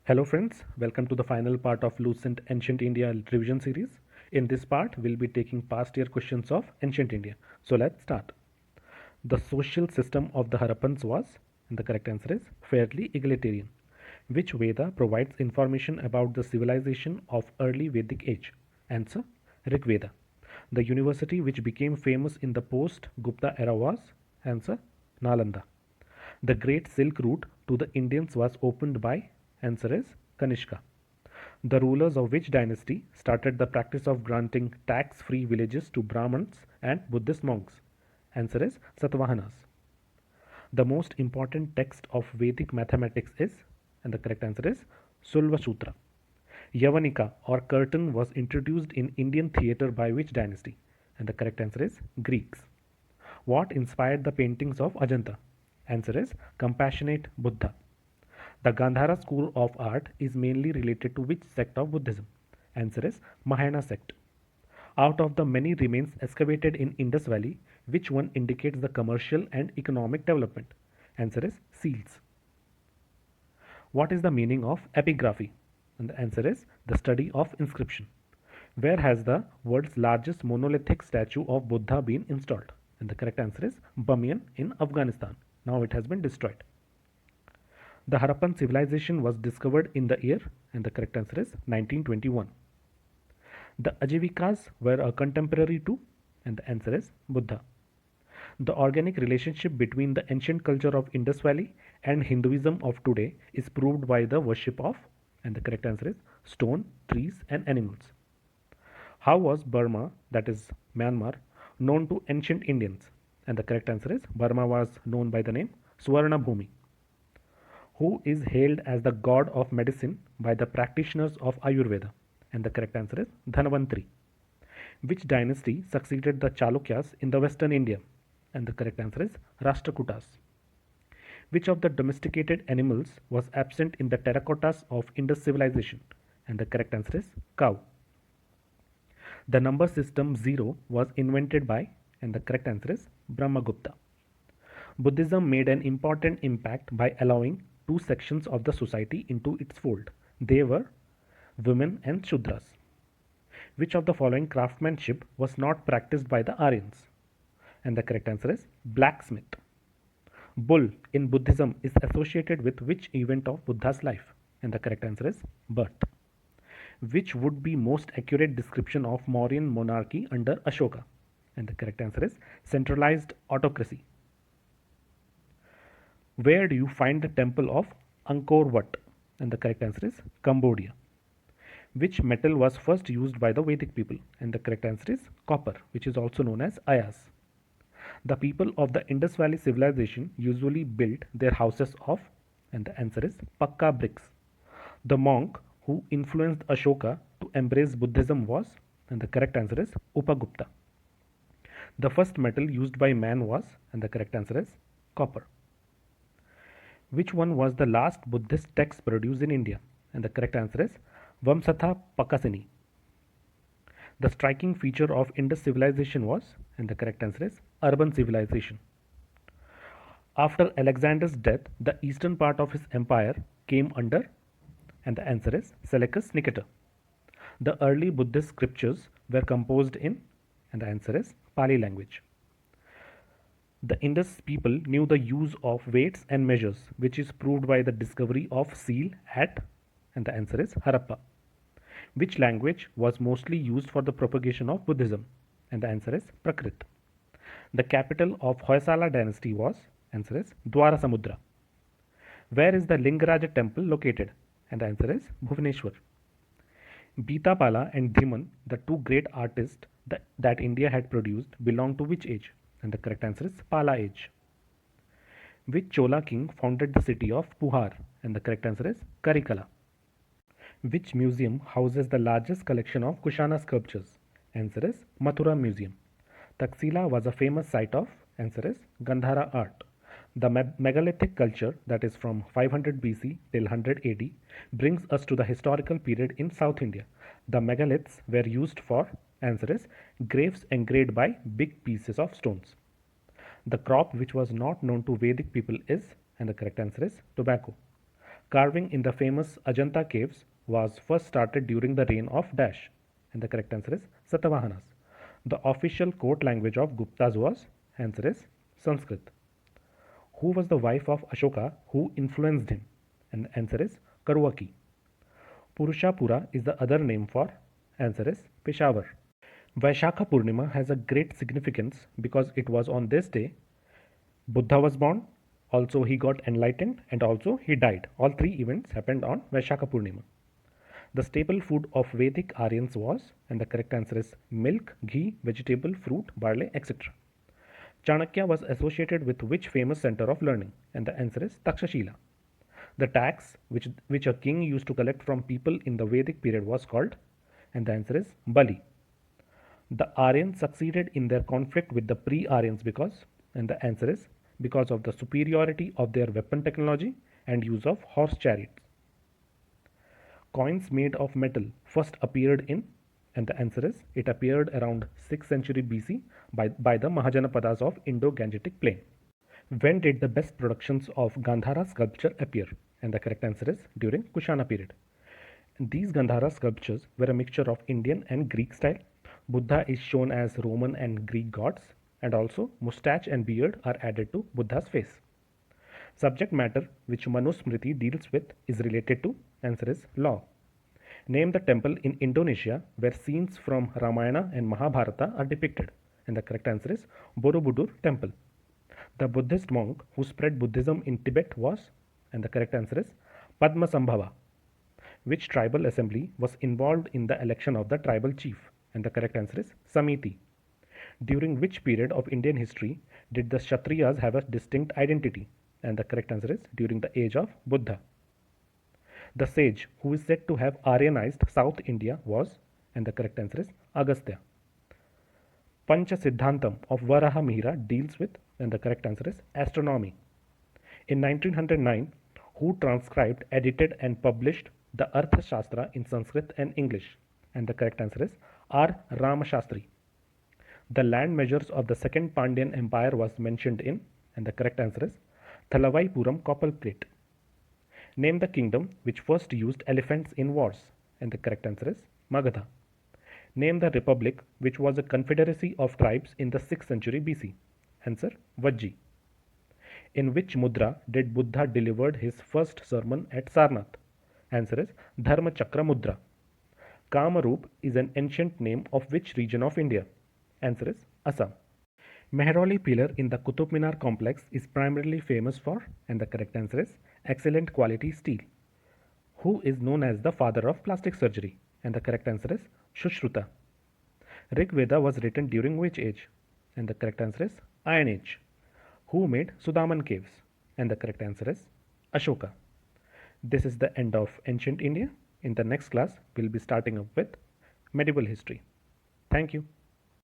Hello friends, welcome to the final part of Lucent Ancient India revision series. In this part, we'll be taking past year questions of Ancient India. So let's start. The social system of the Harappans was, and the correct answer is, fairly egalitarian. Which Veda provides information about the civilization of early Vedic age? Answer, Rig Veda. The university which became famous in the post-Gupta era was, answer, Nalanda. The Great Silk Route to the Indians was opened by, answer is, Kanishka. The rulers of which dynasty started the practice of granting tax-free villages to Brahmins and Buddhist monks? Answer is Satavahanas. The most important text of Vedic mathematics is, and the correct answer is, Sulva Sutra. Yavanika or curtain was introduced in Indian theatre by which dynasty? And the correct answer is Greeks. What inspired the paintings of Ajanta? Answer is Compassionate Buddha. The Gandhara school of art is mainly related to which sect of Buddhism? Answer is Mahayana sect. Out of the many remains excavated in Indus Valley, which one indicates the commercial and economic development? Answer is seals. What is the meaning of epigraphy? And the answer is the study of inscription. Where has the world's largest monolithic statue of Buddha been installed? And the correct answer is Bamiyan in Afghanistan. Now it has been destroyed. The Harappan civilization was discovered in the year, and the correct answer is 1921. The Ajivikas were a contemporary to, and the answer is Buddha. The organic relationship between the ancient culture of Indus Valley and Hinduism of today is proved by the worship of, and the correct answer is stone, trees, and animals. How was Burma, that is Myanmar, known to ancient Indians? And the correct answer is Burma was known by the name Swarna Bhumi. Who is hailed as the god of medicine by the practitioners of Ayurveda? And the correct answer is Dhanvantri. Which dynasty succeeded the Chalukyas in the western India? And the correct answer is Rashtrakutas. Which of the domesticated animals was absent in the terracottas of Indus civilization? And the correct answer is cow. The number system 0 was invented by, and the correct answer is Brahmagupta. Buddhism made an important impact by allowing two sections of the society into its fold. They were women and Shudras. Which of the following craftsmanship was not practiced by the Aryans? And the correct answer is blacksmith. Bull in Buddhism is associated with which event of Buddha's life? And the correct answer is birth. Which would be most accurate description of Mauryan monarchy under Ashoka? And the correct answer is centralized autocracy. Where do you find the temple of Angkor Wat? And the correct answer is Cambodia. Which metal was first used by the Vedic people? And the correct answer is copper, which is also known as Ayas. The people of the Indus Valley civilization usually built their houses of, and the answer is Pakka bricks. The monk who influenced Ashoka to embrace Buddhism was, and the correct answer is Upagupta. The first metal used by man was, and the correct answer is copper. Which one was the last Buddhist text produced in India? And the correct answer is Vamsatha Pakasini. The striking feature of Indus civilization was, and the correct answer is urban civilization. After Alexander's death, the eastern part of his empire came under, and the answer is Seleucus Nicator. The early Buddhist scriptures were composed in, and the answer is Pali language. The Indus people knew the use of weights and measures, which is proved by the discovery of seal at, and the answer is Harappa. Which language was mostly used for the propagation of Buddhism? And the answer is Prakrit. The capital of Hoysala dynasty was, answer is Dwarasamudra. Where is the Lingaraja temple located? And the answer is Bhubaneswar. Bitapala and Dhiman, the two great artists that India had produced, belong to which age? And the correct answer is Pala age. Which Chola king founded the city of Puhar? And the correct answer is Karikala. Which museum houses the largest collection of Kushana sculptures? Answer is Mathura Museum. Taxila was a famous site of, answer is Gandhara art. The megalithic culture, that is from 500 BC till 100 AD, brings us to the historical period in South India. The megaliths were used for, answer is graves engraved by big pieces of stones. The crop which was not known to Vedic people is, and the correct answer is tobacco. Carving in the famous Ajanta caves was first started during the reign of Dash, and the correct answer is Satavahanas. The official court language of Guptas was, answer is Sanskrit. Who was the wife of Ashoka who influenced him? And the answer is Karwaki. Purushapura is the other name for, answer is Peshawar. Vaishakha Purnima has a great significance because it was on this day Buddha was born, also he got enlightened, and also he died. All three events happened on Vaishakha Purnima. The staple food of Vedic Aryans was, and the correct answer is milk, ghee, vegetable, fruit, barley, etc. Chanakya was associated with which famous center of learning? And the answer is Takshashila. The tax which a king used to collect from people in the Vedic period was called, and the answer is Bali. The Aryans succeeded in their conflict with the pre-Aryans because, and the answer is because of the superiority of their weapon technology and use of horse chariots. Coins made of metal first appeared in, and the answer is it appeared around 6th century BC by the Mahajanapadas of Indo-Gangetic plain. When did the best productions of Gandhara sculpture appear? And the correct answer is during Kushana period. These Gandhara sculptures were a mixture of Indian and Greek style. Buddha is shown as Roman and Greek gods, and also moustache and beard are added to Buddha's face. Subject matter which Manusmriti deals with is related to, answer is law. Name the temple in Indonesia where scenes from Ramayana and Mahabharata are depicted, and the correct answer is Borobudur temple. The Buddhist monk who spread Buddhism in Tibet was, and the correct answer is Padmasambhava. Which tribal assembly was involved in the election of the tribal chief? And the correct answer is Samiti. During which period of Indian history did the Kshatriyas have a distinct identity? And the correct answer is during the age of Buddha. The sage who is said to have Aryanized South India was, and the correct answer is Agastya. Pancha Siddhantam of Varaha Mihira deals with, and the correct answer is astronomy. In 1909, who transcribed, edited, and published the Arthashastra in Sanskrit and English? And the correct answer is R. Ramashastri. The land measures of the Second Pandyan Empire was mentioned in, and the correct answer is Thalavaipuram Copperplate. Name the kingdom which first used elephants in wars, and the correct answer is Magadha. Name the republic which was a confederacy of tribes in the 6th century BC. Answer Vajji. In which mudra did Buddha delivered his first sermon at Sarnath? Answer is Dharma Chakra Mudra. Kamarup is an ancient name of which region of India? Answer is Assam. Mehrauli pillar in the Qutub Minar complex is primarily famous for, and the correct answer is excellent quality steel. Who is known as the father of plastic surgery? And the correct answer is Sushruta. Rig Veda was written during which age? And the correct answer is Iron Age. Who made Sudaman caves? And the correct answer is Ashoka. This is the end of ancient India. In the next class, we'll be starting up with medieval history. Thank you.